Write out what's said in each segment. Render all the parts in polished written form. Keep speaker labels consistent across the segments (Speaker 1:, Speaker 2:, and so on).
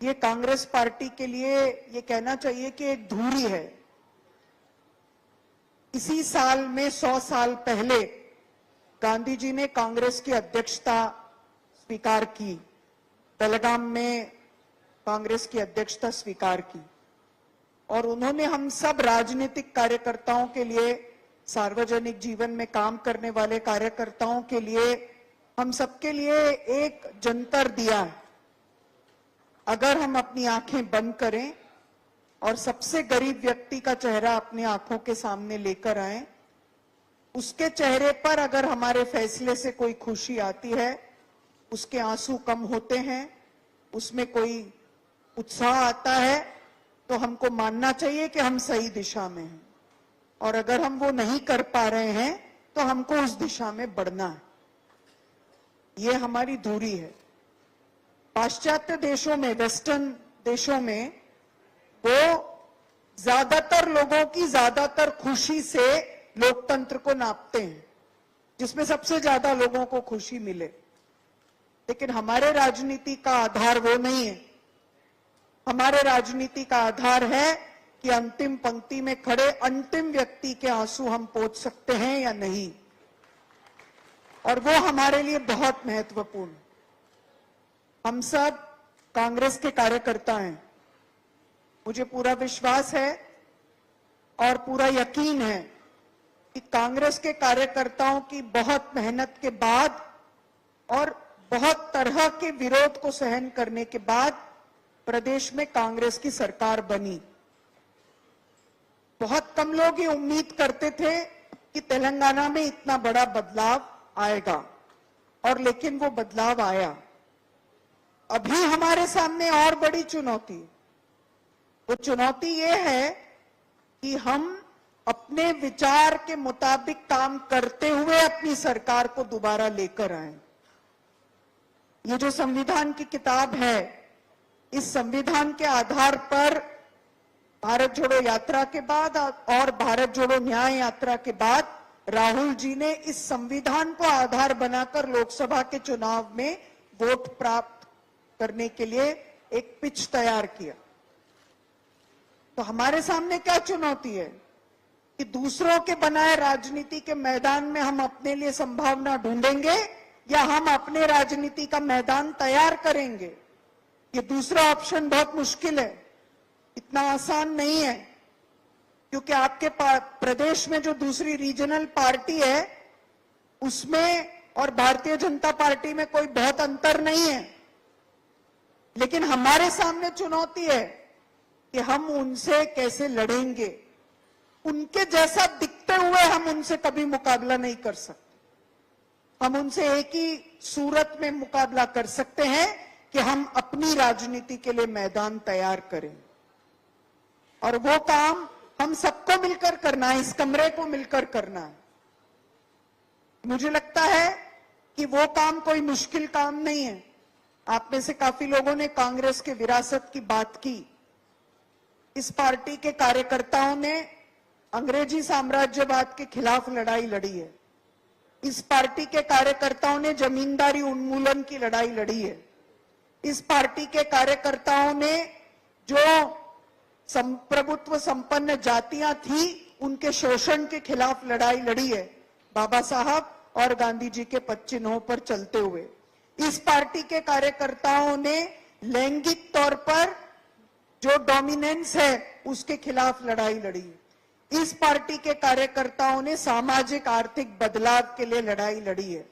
Speaker 1: ये कांग्रेस पार्टी के लिए ये कहना चाहिए कि एक धूरी है। इसी साल में 100 साल पहले गांधी जी ने कांग्रेस की अध्यक्षता स्वीकार की, बेलगाम में कांग्रेस की अध्यक्षता स्वीकार की और उन्होंने हम सब राजनीतिक कार्यकर्ताओं के लिए, सार्वजनिक जीवन में काम करने वाले कार्यकर्ताओं के लिए, हम सबके लिए एक जंतर दिया है। अगर हम अपनी आंखें बंद करें और सबसे गरीब व्यक्ति का चेहरा अपनी आंखों के सामने लेकर आए, उसके चेहरे पर अगर हमारे फैसले से कोई खुशी आती है, उसके आंसू कम होते हैं, उसमें कोई उत्साह आता है, तो हमको मानना चाहिए कि हम सही दिशा में हैं। और अगर हम वो नहीं कर पा रहे हैं तो हमको उस दिशा में बढ़ना है। ये हमारी दूरी है। पाश्चात्य देशों में, वेस्टर्न देशों में, वो ज्यादातर लोगों की ज्यादातर खुशी से लोकतंत्र को नापते हैं, जिसमें सबसे ज्यादा लोगों को खुशी मिले। लेकिन हमारे राजनीति का आधार वो नहीं है। हमारे राजनीति का आधार है कि अंतिम पंक्ति में खड़े अंतिम व्यक्ति के आंसू हम पोंछ सकते हैं या नहीं, और वो हमारे लिए बहुत महत्वपूर्ण। हम सब कांग्रेस के कार्यकर्ता हैं। मुझे पूरा विश्वास है और पूरा यकीन है कि कांग्रेस के कार्यकर्ताओं की बहुत मेहनत के बाद और बहुत तरह के विरोध को सहन करने के बाद प्रदेश में कांग्रेस की सरकार बनी। बहुत कम लोग ये उम्मीद करते थे कि तेलंगाना में इतना बड़ा बदलाव आएगा, और लेकिन वो बदलाव आया। अभी हमारे सामने और बड़ी चुनौती, वो चुनौती ये है कि हम अपने विचार के मुताबिक काम करते हुए अपनी सरकार को दोबारा लेकर आए। ये जो संविधान की किताब है, इस संविधान के आधार पर भारत जोड़ो यात्रा के बाद और भारत जोड़ो न्याय यात्रा के बाद राहुल जी ने इस संविधान को आधार बनाकर लोकसभा के चुनाव में वोट प्राप्त करने के लिए एक पिच तैयार किया। तो हमारे सामने क्या चुनौती है कि दूसरों के बनाए राजनीति के मैदान में हम अपने लिए संभावना ढूंढेंगे या हम अपने राजनीति का मैदान तैयार करेंगे। ये दूसरा ऑप्शन बहुत मुश्किल है, इतना आसान नहीं है, क्योंकि आपके प्रदेश में जो दूसरी रीजनल पार्टी है उसमें और भारतीय जनता पार्टी में कोई बहुत अंतर नहीं है। लेकिन हमारे सामने चुनौती है कि हम उनसे कैसे लड़ेंगे। उनके जैसा दिखते हुए हम उनसे कभी मुकाबला नहीं कर सकते। हम उनसे एक ही सूरत में मुकाबला कर सकते हैं कि हम अपनी राजनीति के लिए मैदान तैयार करें, और वो काम हम सबको मिलकर करना है, इस कमरे को मिलकर करना है। मुझे लगता है कि वो काम कोई मुश्किल काम नहीं है। आप में से काफी लोगों ने कांग्रेस के विरासत की बात की। इस पार्टी के कार्यकर्ताओं ने अंग्रेजी साम्राज्यवाद के खिलाफ लड़ाई लड़ी है। इस पार्टी के कार्यकर्ताओं ने जमींदारी उन्मूलन की लड़ाई लड़ी है। इस पार्टी के कार्यकर्ताओं ने जो प्रभुत्व संपन्न जातियां थी उनके शोषण के खिलाफ लड़ाई लड़ी है, बाबा साहब और गांधी जी के पद चिन्हों पर चलते हुए। इस पार्टी के कार्यकर्ताओं ने लैंगिक तौर पर जो डोमिनेंस है उसके खिलाफ लड़ाई लड़ी है। इस पार्टी के कार्यकर्ताओं ने सामाजिक आर्थिक बदलाव के लिए लड़ाई लड़ी है।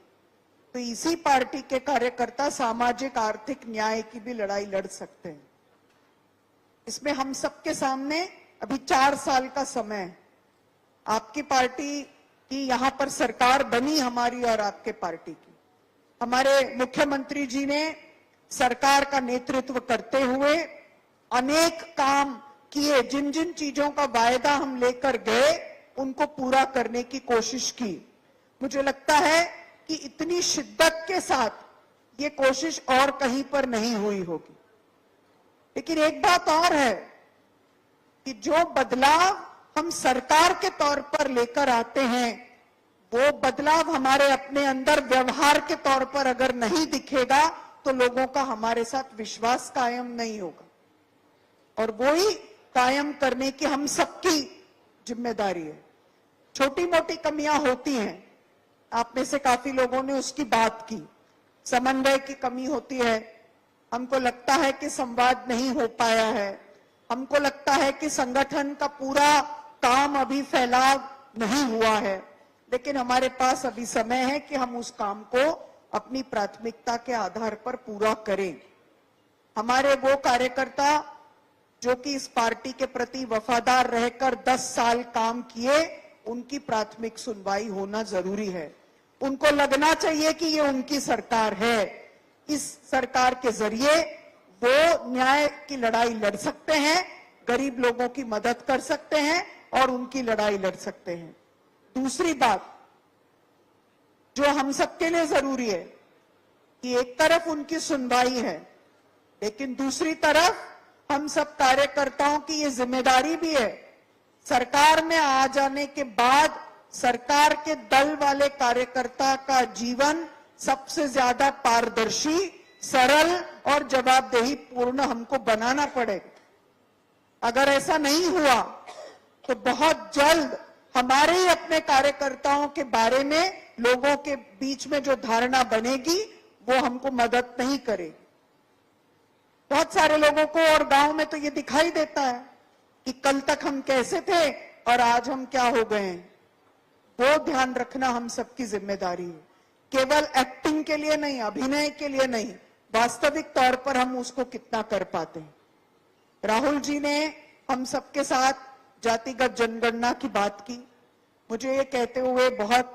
Speaker 1: तो इसी पार्टी के कार्यकर्ता सामाजिक आर्थिक न्याय की भी लड़ाई लड़ सकते हैं। इसमें हम सबके सामने अभी 4 साल का समय है। आपकी पार्टी की यहां पर सरकार बनी, हमारी और आपके पार्टी की। हमारे मुख्यमंत्री जी ने सरकार का नेतृत्व करते हुए अनेक काम किए। जिन जिन चीजों का वायदा हम लेकर गए उनको पूरा करने की कोशिश की। मुझे लगता है कि इतनी शिद्दत के साथ ये कोशिश और कहीं पर नहीं हुई होगी। लेकिन एक बात और है कि जो बदलाव हम सरकार के तौर पर लेकर आते हैं, वो बदलाव हमारे अपने अंदर व्यवहार के तौर पर अगर नहीं दिखेगा तो लोगों का हमारे साथ विश्वास कायम नहीं होगा और वो ही कायम करने की हम सबकी जिम्मेदारी है। छोटी मोटी कमियां होती हैं, आप में से काफी लोगों ने उसकी बात की। समन्वय की कमी होती है, हमको लगता है कि संवाद नहीं हो पाया है, हमको लगता है कि संगठन का पूरा काम अभी फैलाव नहीं हुआ है, लेकिन हमारे पास अभी समय है कि हम उस काम को अपनी प्राथमिकता के आधार पर पूरा करें। हमारे वो कार्यकर्ता जो कि इस पार्टी के प्रति वफादार रहकर 10 साल काम किए, उनकी प्राथमिक सुनवाई होना जरूरी है। उनको लगना चाहिए कि ये उनकी सरकार है, इस सरकार के जरिए वो न्याय की लड़ाई लड़ सकते हैं, गरीब लोगों की मदद कर सकते हैं और उनकी लड़ाई लड़ सकते हैं। दूसरी बात जो हम सबके लिए जरूरी है कि एक तरफ उनकी सुनवाई है, लेकिन दूसरी तरफ हम सब कार्यकर्ताओं की ये जिम्मेदारी भी है, सरकार में आ जाने के बाद सरकार के दल वाले कार्यकर्ता का जीवन सबसे ज्यादा पारदर्शी, सरल और जवाबदेही पूर्ण हमको बनाना पड़ेगा। अगर ऐसा नहीं हुआ तो बहुत जल्द हमारे ही अपने कार्यकर्ताओं के बारे में लोगों के बीच में जो धारणा बनेगी वो हमको मदद नहीं करेगी। बहुत सारे लोगों को और गांव में तो ये दिखाई देता है कि कल तक हम कैसे थे और आज हम क्या हो गए हैं। वो ध्यान रखना हम सबकी जिम्मेदारी है, केवल एक्टिंग के लिए नहीं, अभिनय के लिए नहीं, वास्तविक तौर पर हम उसको कितना कर पाते हैं। राहुल जी ने हम सबके साथ जातिगत जनगणना की बात की, मुझे ये कहते हुए बहुत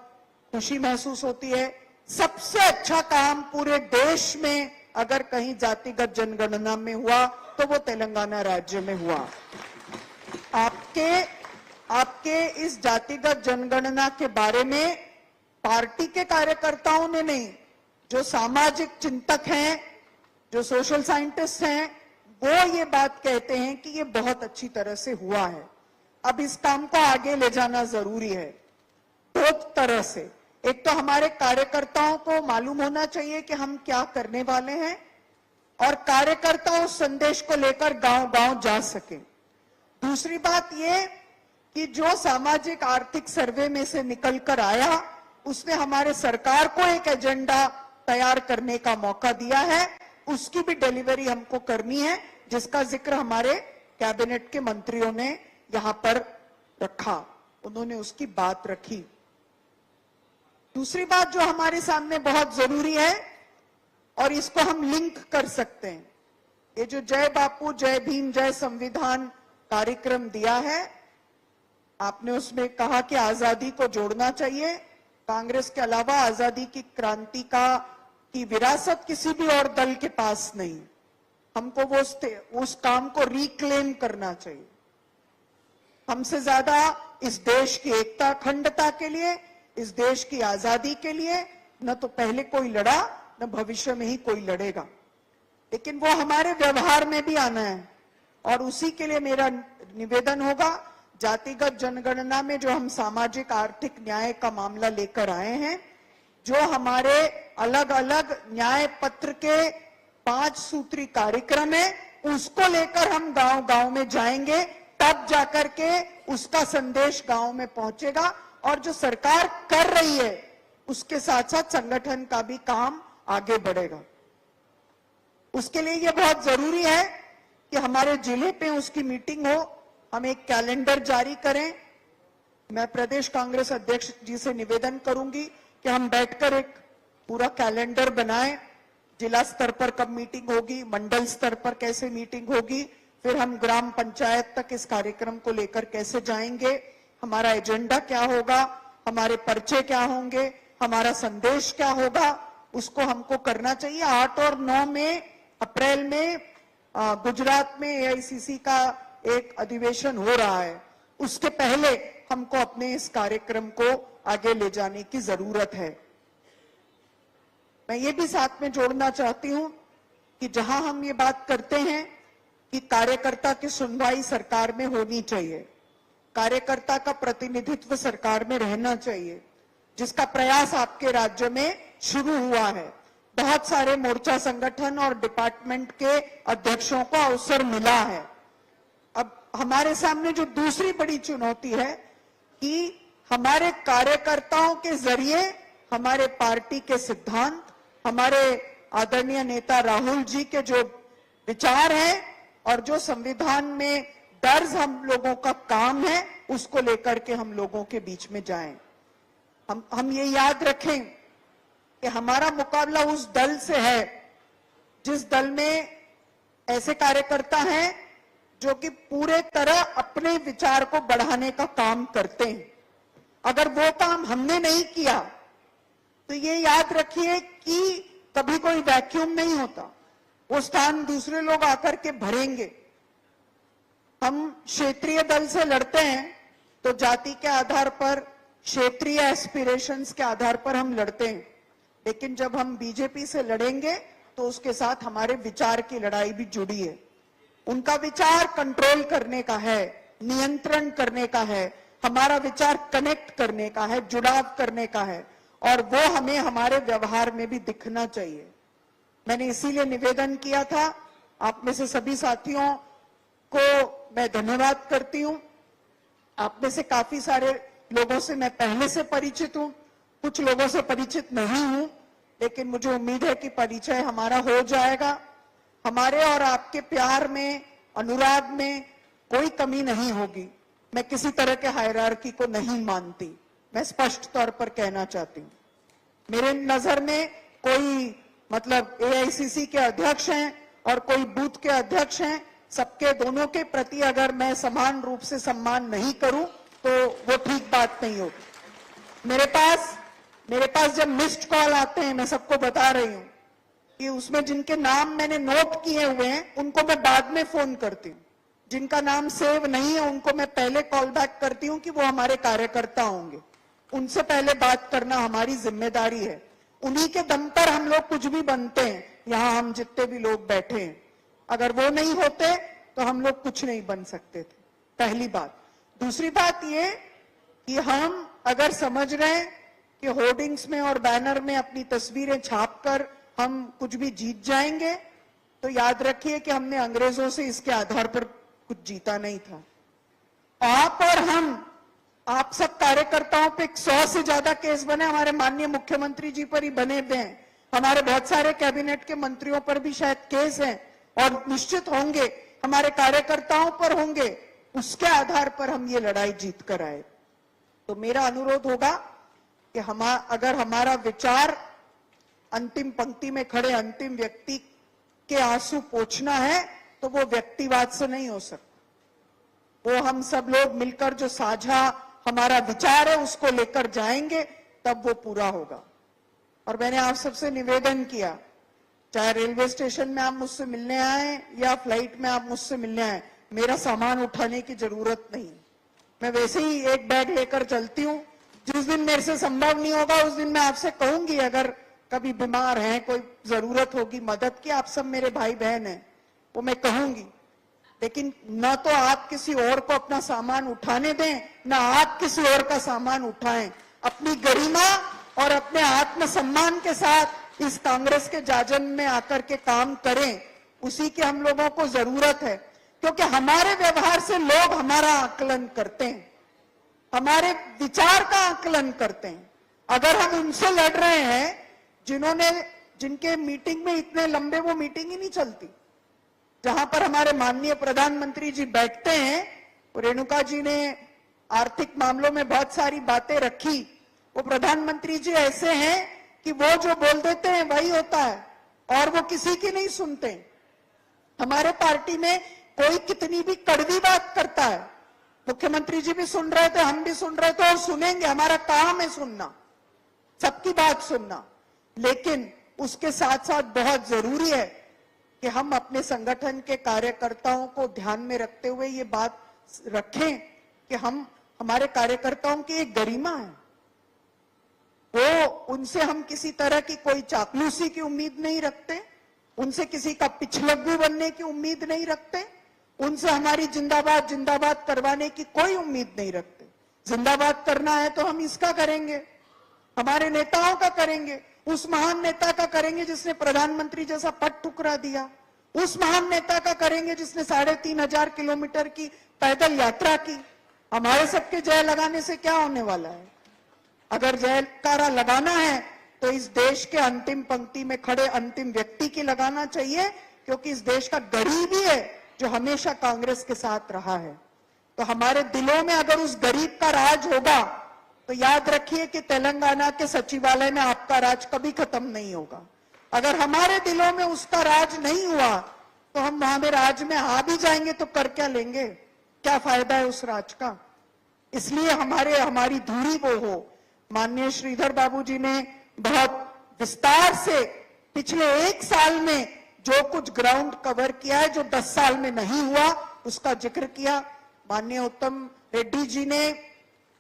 Speaker 1: खुशी महसूस होती है। सबसे अच्छा काम पूरे देश में अगर कहीं जातिगत जनगणना में हुआ तो वो तेलंगाना राज्य में हुआ। आपके इस जातिगत जनगणना के बारे में पार्टी के कार्यकर्ताओं ने नहीं, जो सामाजिक चिंतक हैं, जो सोशल साइंटिस्ट हैं, वो ये बात कहते हैं कि ये बहुत अच्छी तरह से हुआ है। अब इस काम को आगे ले जाना जरूरी है दो तरह से। एक तो हमारे कार्यकर्ताओं को मालूम होना चाहिए कि हम क्या करने वाले हैं और कार्यकर्ता उस संदेश को लेकर गांव-गांव जा सके। दूसरी बात ये कि जो सामाजिक आर्थिक सर्वे में से निकलकर आया, उसने हमारे सरकार को एक एजेंडा तैयार करने का मौका दिया है, उसकी भी डिलीवरी हमको करनी है, जिसका जिक्र हमारे कैबिनेट के मंत्रियों ने यहां पर रखा, उन्होंने उसकी बात रखी। दूसरी बात जो हमारे सामने बहुत जरूरी है और इसको हम लिंक कर सकते हैं, ये जो जय बापू जय भीम जय संविधान कार्यक्रम दिया है, आपने उसमें कहा कि आजादी को जोड़ना चाहिए। कांग्रेस के अलावा आजादी की क्रांति की विरासत किसी भी और दल के पास नहीं। हमको वो उस काम को रिक्लेम करना चाहिए। हमसे ज्यादा इस देश की एकता अखंडता के लिए, इस देश की आजादी के लिए न तो पहले कोई लड़ा, न भविष्य में ही कोई लड़ेगा, लेकिन वो हमारे व्यवहार में भी आना है। और उसी के लिए मेरा निवेदन होगा, जातिगत जनगणना में जो हम सामाजिक आर्थिक न्याय का मामला लेकर आए हैं, जो हमारे अलग अलग न्याय पत्र के 5 सूत्री कार्यक्रम है, उसको लेकर हम गांव-गांव में जाएंगे, तब जाकर के उसका संदेश गांव में पहुंचेगा। और जो सरकार कर रही है उसके साथ साथ संगठन का भी काम आगे बढ़ेगा। उसके लिए यह बहुत जरूरी है कि हमारे जिले पे उसकी मीटिंग हो, हम एक कैलेंडर जारी करें। मैं प्रदेश कांग्रेस अध्यक्ष जी से निवेदन करूंगी कि हम बैठकर एक पूरा कैलेंडर बनाएं, जिला स्तर पर कब मीटिंग होगी, मंडल स्तर पर कैसे मीटिंग होगी, फिर हम ग्राम पंचायत तक इस कार्यक्रम को लेकर कैसे जाएंगे, हमारा एजेंडा क्या होगा, हमारे पर्चे क्या होंगे, हमारा संदेश क्या होगा, उसको हमको करना चाहिए। 8 और 9 अप्रैल में गुजरात में एआईसीसी का एक अधिवेशन हो रहा है, उसके पहले हमको अपने इस कार्यक्रम को आगे ले जाने की जरूरत है। मैं ये भी साथ में जोड़ना चाहती हूं कि जहां हम ये बात करते हैं कि कार्यकर्ता की सुनवाई सरकार में होनी चाहिए, कार्यकर्ता का प्रतिनिधित्व सरकार में रहना चाहिए, जिसका प्रयास आपके राज्य में शुरू हुआ है, बहुत सारे मोर्चा संगठन और डिपार्टमेंट के अध्यक्षों को अवसर मिला है। अब हमारे सामने जो दूसरी बड़ी चुनौती है कि हमारे कार्यकर्ताओं के जरिए हमारे पार्टी के सिद्धांत, हमारे आदरणीय नेता राहुल जी के जो विचार हैं और जो संविधान में दर्ज हम लोगों का काम है, उसको लेकर के हम लोगों के बीच में जाएं। हम ये याद रखें कि हमारा मुकाबला उस दल से है जिस दल में ऐसे कार्यकर्ता हैं जो कि पूरे तरह अपने विचार को बढ़ाने का काम करते हैं। अगर वो काम हमने नहीं किया तो ये याद रखिए कि कभी कोई वैक्यूम नहीं होता, वो स्थान दूसरे लोग आकर के भरेंगे। हम क्षेत्रीय दल से लड़ते हैं तो जाति के आधार पर, क्षेत्रीय एस्पिरेशंस के आधार पर हम लड़ते हैं, लेकिन जब हम बीजेपी से लड़ेंगे तो उसके साथ हमारे विचार की लड़ाई भी जुड़ी है। उनका विचार कंट्रोल करने का है, नियंत्रण करने का है, हमारा विचार कनेक्ट करने का है, जुड़ाव करने का है, और वो हमें हमारे व्यवहार में भी दिखना चाहिए। मैंने इसीलिए निवेदन किया था। आप में से सभी साथियों को मैं धन्यवाद करती हूं। आप में से काफी सारे लोगों से मैं पहले से परिचित हूं, कुछ लोगों से परिचित नहीं हूं, लेकिन मुझे उम्मीद है कि परिचय हमारा हो जाएगा। हमारे और आपके प्यार में, अनुराग में कोई कमी नहीं होगी। मैं किसी तरह के हायरार्की को नहीं मानती, मैं स्पष्ट तौर पर कहना चाहती हूं। मेरे नजर में कोई मतलब एआईसीसी के अध्यक्ष हैं और कोई बूथ के अध्यक्ष हैं, सबके दोनों के प्रति अगर मैं समान रूप से सम्मान नहीं करूं तो वो ठीक बात नहीं होगी। मेरे पास जब मिस्ड कॉल आते हैं, मैं सबको बता रही हूं कि उसमें जिनके नाम मैंने नोट किए हुए हैं उनको मैं बाद में फोन करती हूँ, जिनका नाम सेव नहीं है उनको मैं पहले कॉल बैक करती हूँ कि वो हमारे कार्यकर्ता होंगे। उनसे पहले बात करना हमारी जिम्मेदारी है। उन्हीं के दम पर हम लोग कुछ भी बनते हैं। यहाँ हम जितने भी लोग बैठे हैं, अगर वो नहीं होते तो हम लोग कुछ नहीं बन सकते थे। पहली बात। दूसरी बात ये कि हम अगर समझ रहे हैं कि होर्डिंग्स में और बैनर में अपनी तस्वीरें छापकर हम कुछ भी जीत जाएंगे, तो याद रखिए कि हमने अंग्रेजों से इसके आधार पर कुछ जीता नहीं था। आप और हम, आप सब कार्यकर्ताओं पे 100 से ज्यादा केस बने, हमारे माननीय मुख्यमंत्री जी पर ही बने हुए हैं, हमारे बहुत सारे कैबिनेट के मंत्रियों पर भी शायद केस हैं और निश्चित होंगे, हमारे कार्यकर्ताओं पर होंगे। उसके आधार पर हम ये लड़ाई जीत कर आए। तो मेरा अनुरोध होगा कि अगर हमारा विचार अंतिम पंक्ति में खड़े अंतिम व्यक्ति के आंसू पोंछना है तो वो व्यक्तिवाद से नहीं हो सकता। वो हम सब लोग मिलकर जो साझा हमारा विचार है उसको लेकर जाएंगे, तब वो पूरा होगा। और मैंने आप सबसे निवेदन किया, चाहे रेलवे स्टेशन में आप मुझसे मिलने आए या फ्लाइट में आप मुझसे मिलने आए, मेरा सामान उठाने की जरूरत नहीं। मैं वैसे ही एक बैग लेकर चलती हूँ। जिस दिन मेरे से संभव नहीं होगा उस दिन मैं आपसे कहूंगी, अगर कभी बीमार हैं, कोई जरूरत होगी मदद की, आप सब मेरे भाई बहन हैं, वो मैं कहूंगी। लेकिन न तो आप किसी और को अपना सामान उठाने दें, न आप किसी और का सामान उठाएं। अपनी गरिमा और अपने आत्मसम्मान के साथ इस कांग्रेस के जाजन में आकर के काम करें, उसी की हम लोगों को जरूरत है। क्योंकि हमारे व्यवहार से लोग हमारा आकलन करते हैं, हमारे विचार का आकलन करते हैं। अगर हम उनसे लड़ रहे हैं जिनके मीटिंग में इतने लंबे वो मीटिंग ही नहीं चलती, जहां पर हमारे माननीय प्रधानमंत्री जी बैठते हैं, रेणुका जी ने आर्थिक मामलों में बहुत सारी बातें रखी। वो प्रधानमंत्री जी ऐसे हैं कि वो जो बोल देते हैं वही होता है और वो किसी की नहीं सुनते। हमारे पार्टी में कोई कितनी भी कड़वी बात करता है, मुख्यमंत्री जी भी सुन रहे थे, हम भी सुन रहे थे और सुनेंगे। हमारा काम है सुनना, सबकी बात सुनना। लेकिन उसके साथ साथ बहुत जरूरी है कि हम अपने संगठन के कार्यकर्ताओं को ध्यान में रखते हुए ये बात रखें कि हमारे कार्यकर्ताओं की एक गरिमा है। वो उनसे हम किसी तरह की कोई चापलूसी की उम्मीद नहीं रखते, उनसे किसी का पिछलग्गू बनने की उम्मीद नहीं रखते, उनसे हमारी जिंदाबाद जिंदाबाद करवाने की कोई उम्मीद नहीं रखते। जिंदाबाद करना है तो हम इसका करेंगे, हमारे नेताओं का करेंगे, उस महान नेता का करेंगे जिसने प्रधानमंत्री जैसा पद ठुकरा दिया, उस महान नेता का करेंगे जिसने 3,500 किलोमीटर की पैदल यात्रा की। हमारे सबके जय लगाने से क्या होने वाला है? अगर जयकारा लगाना है तो इस देश के अंतिम पंक्ति में खड़े अंतिम व्यक्ति की लगाना चाहिए, क्योंकि इस देश का गरीब ही है जो हमेशा कांग्रेस के साथ रहा है। तो हमारे दिलों में अगर उस गरीब का राज होगा तो याद रखिए कि तेलंगाना के सचिवालय में आपका राज कभी खत्म नहीं होगा। अगर हमारे दिलों में उसका राज नहीं हुआ तो हम वहां में राज में आ भी जाएंगे तो कर क्या लेंगे? क्या फायदा है उस राज का? इसलिए हमारी धुरी वो हो। माननीय श्रीधर बाबू जी ने बहुत विस्तार से पिछले 1 साल में जो कुछ ग्राउंड कवर किया है, जो 10 साल में नहीं हुआ, उसका जिक्र किया। माननीय उत्तम रेड्डी जी ने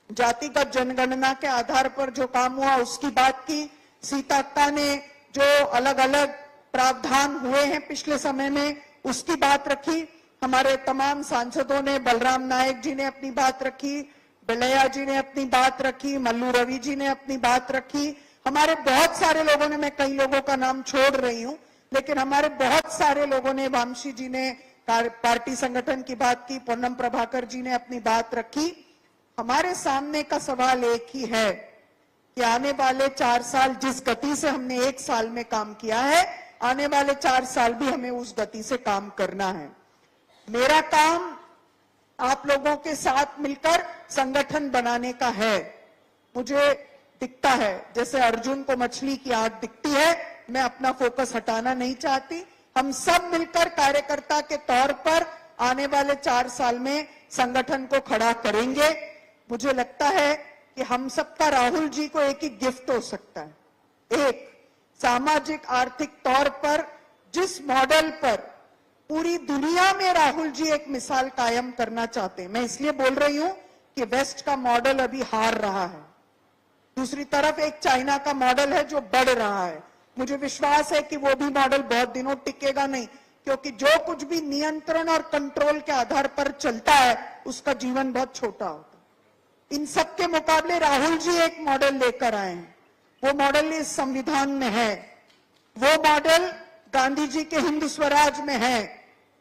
Speaker 1: जातिगत जनगणना के आधार पर जो काम हुआ उसकी बात की। सीताक्ता ने जो अलग अलग प्रावधान हुए हैं पिछले समय में उसकी बात रखी। हमारे तमाम सांसदों ने, बलराम नायक जी ने अपनी बात रखी, बिलैया जी ने अपनी बात रखी, मल्लू रवि जी ने अपनी बात रखी। हमारे बहुत सारे लोगों ने, मैं कई लोगों का नाम छोड़ रही हूं, लेकिन हमारे बहुत सारे लोगों ने, वामशी जी ने पार्टी संगठन की बात की, पोन्नम प्रभाकर जी ने अपनी बात रखी। हमारे सामने का सवाल एक ही है कि आने वाले 4 साल जिस गति से हमने 1 साल में काम किया है, आने वाले 4 साल भी हमें उस गति से काम करना है। मेरा काम आप लोगों के साथ मिलकर संगठन बनाने का है। मुझे दिखता है जैसे अर्जुन को मछली की आंख दिखती है, मैं अपना फोकस हटाना नहीं चाहती। हम सब मिलकर कार्यकर्ता के तौर पर आने वाले 4 साल में संगठन को खड़ा करेंगे। मुझे लगता है कि हम सबका राहुल जी को एक ही गिफ्ट हो सकता है। एक, सामाजिक आर्थिक तौर पर जिस मॉडल पर पूरी दुनिया में राहुल जी एक मिसाल कायम करना चाहते हैं, मैं इसलिए बोल रही हूं कि वेस्ट का मॉडल अभी हार रहा है, दूसरी तरफ एक चाइना का मॉडल है जो बढ़ रहा है। मुझे विश्वास है कि वो भी मॉडल बहुत दिनों टिकेगा नहीं, क्योंकि जो कुछ भी नियंत्रण और कंट्रोल के आधार पर चलता है उसका जीवन बहुत छोटा होता है। इन सब के मुकाबले राहुल जी एक मॉडल लेकर आए हैं। वो मॉडल इस संविधान में है, वो मॉडल गांधी जी के हिंद स्वराज में है,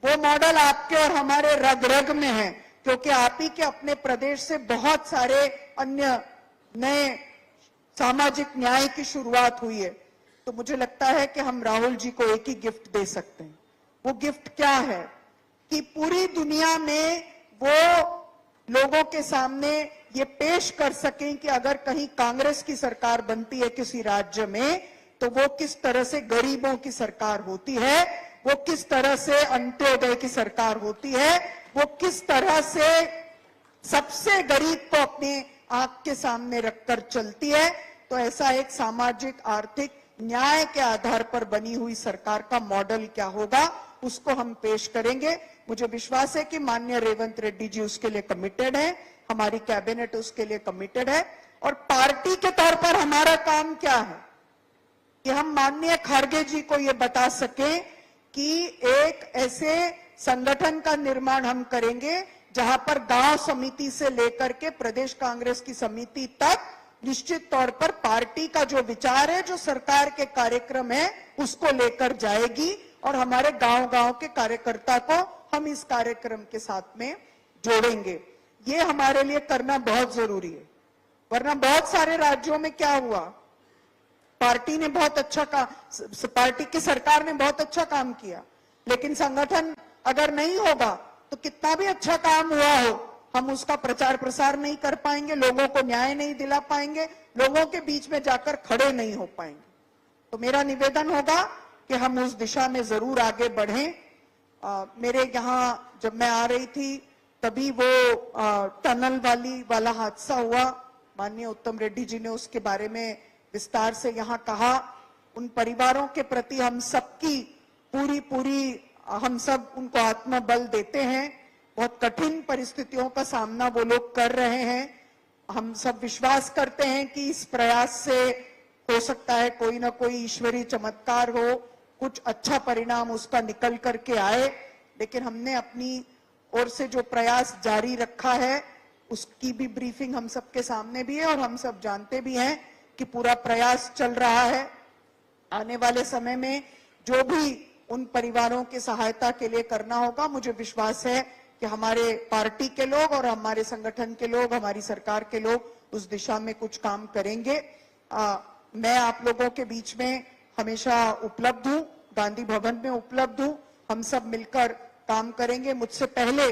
Speaker 1: वो मॉडल आपके और हमारे रग रग में है, क्योंकि आप ही के अपने प्रदेश से बहुत सारे अन्य नए सामाजिक न्याय की शुरुआत हुई है। तो मुझे लगता है कि हम राहुल जी को एक ही गिफ्ट दे सकते हैं। वो गिफ्ट क्या है कि पूरी दुनिया में वो लोगों के सामने ये पेश कर सकें कि अगर कहीं कांग्रेस की सरकार बनती है किसी राज्य में तो वो किस तरह से गरीबों की सरकार होती है, वो किस तरह से अंत्योदय की सरकार होती है, वो किस तरह से सबसे गरीब को अपने आंख के सामने रखकर चलती है। तो ऐसा एक सामाजिक आर्थिक न्याय के आधार पर बनी हुई सरकार का मॉडल क्या होगा, उसको हम पेश करेंगे। मुझे विश्वास है कि माननीय रेवंत रेड्डी जी उसके लिए कमिटेड है, हमारी कैबिनेट उसके लिए कमिटेड है। और पार्टी के तौर पर हमारा काम क्या है कि हम माननीय खारगे जी को ये बता सकें कि एक ऐसे संगठन का निर्माण हम करेंगे जहां पर गांव समिति से लेकर के प्रदेश कांग्रेस की समिति तक निश्चित तौर पर पार्टी का जो विचार है, जो सरकार के कार्यक्रम है, उसको लेकर जाएगी और हमारे गांव-गांव के कार्यकर्ता को हम इस कार्यक्रम के साथ में जोड़ेंगे। ये हमारे लिए करना बहुत जरूरी है, वरना बहुत सारे राज्यों में क्या हुआ, पार्टी ने बहुत अच्छा काम, पार्टी की सरकार ने बहुत अच्छा काम किया, लेकिन संगठन अगर नहीं होगा तो कितना भी अच्छा काम हुआ हो, हम उसका प्रचार प्रसार नहीं कर पाएंगे, लोगों को न्याय नहीं दिला पाएंगे, लोगों के बीच में जाकर खड़े नहीं हो पाएंगे। तो मेरा निवेदन होगा कि हम उस दिशा में जरूर आगे बढ़ें। मेरे यहाँ जब मैं आ रही थी तभी वो टनल वाला हादसा हुआ, माननीय उत्तम रेड्डी जी ने उसके बारे में विस्तार से यहाँ कहा। उन परिवारों के प्रति हम सबकी पूरी हम सब उनको आत्मबल देते हैं। बहुत कठिन परिस्थितियों का सामना वो लोग कर रहे हैं। हम सब विश्वास करते हैं कि इस प्रयास से हो सकता है कोई ना कोई ईश्वरीय चमत्कार हो, कुछ अच्छा परिणाम उसका निकल करके आए। लेकिन हमने अपनी ओर से जो प्रयास जारी रखा है उसकी भी ब्रीफिंग हम सबके सामने भी है और हम सब जानते भी हैं कि पूरा प्रयास चल रहा है। आने वाले समय में जो भी उन परिवारों की सहायता के लिए करना होगा, मुझे विश्वास है कि हमारे पार्टी के लोग और हमारे संगठन के लोग, हमारी सरकार के लोग उस दिशा में कुछ काम करेंगे। मैं आप लोगों के बीच में हमेशा उपलब्ध हूं, गांधी भवन में उपलब्ध हूं। हम सब मिलकर काम करेंगे। मुझसे पहले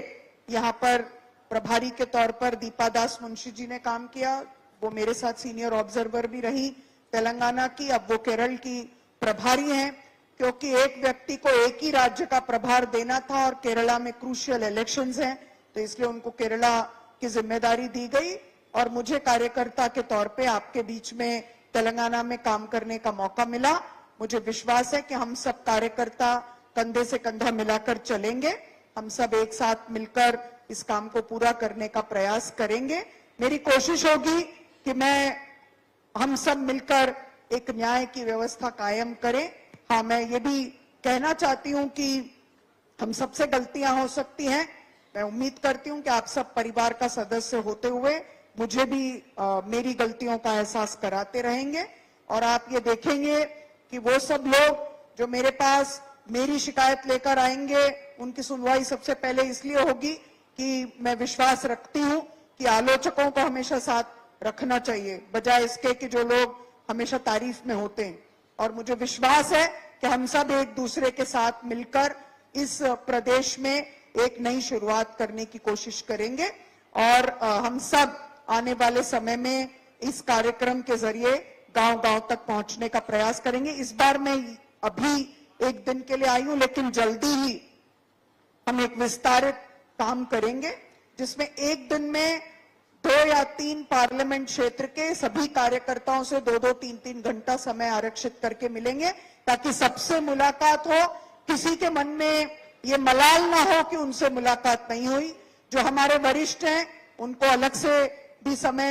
Speaker 1: यहाँ पर प्रभारी के तौर पर दीपा दास मुंशी जी ने काम किया, वो मेरे साथ सीनियर ऑब्जर्वर भी रही तेलंगाना की। अब वो केरल की प्रभारी हैं, क्योंकि एक व्यक्ति को एक ही राज्य का प्रभार देना था और केरला में क्रूशियल इलेक्शंस हैं, तो इसलिए उनको केरला की जिम्मेदारी दी गई और मुझे कार्यकर्ता के तौर पे आपके बीच में तेलंगाना में काम करने का मौका मिला। मुझे विश्वास है कि हम सब कार्यकर्ता कंधे से कंधा मिलाकर चलेंगे, हम सब एक साथ मिलकर इस काम को पूरा करने का प्रयास करेंगे। मेरी कोशिश होगी कि हम सब मिलकर एक न्याय की व्यवस्था कायम करें। हाँ, मैं ये भी कहना चाहती हूं कि हम सबसे गलतियां हो सकती हैं। मैं उम्मीद करती हूं कि आप सब परिवार का सदस्य होते हुए मुझे भी मेरी गलतियों का एहसास कराते रहेंगे और आप ये देखेंगे कि वो सब लोग जो मेरे पास मेरी शिकायत लेकर आएंगे, उनकी सुनवाई सबसे पहले इसलिए होगी कि मैं विश्वास रखती हूं कि आलोचकों को हमेशा साथ रखना चाहिए, बजाय इसके कि जो लोग हमेशा तारीफ में होते हैं। और मुझे विश्वास है कि हम सब एक दूसरे के साथ मिलकर इस प्रदेश में एक नई शुरुआत करने की कोशिश करेंगे और हम सब आने वाले समय में इस कार्यक्रम के जरिए गांव-गांव तक पहुंचने का प्रयास करेंगे। इस बार मैं अभी एक दिन के लिए आई हूं, लेकिन जल्दी ही हम एक विस्तारित काम करेंगे जिसमें एक दिन में 2 या 3 पार्लियामेंट क्षेत्र के सभी कार्यकर्ताओं से 2-2, 3-3 घंटा समय आरक्षित करके मिलेंगे, ताकि सबसे मुलाकात हो। किसी के मन में ये मलाल ना हो कि उनसे मुलाकात नहीं हुई। जो हमारे वरिष्ठ हैं उनको अलग से भी समय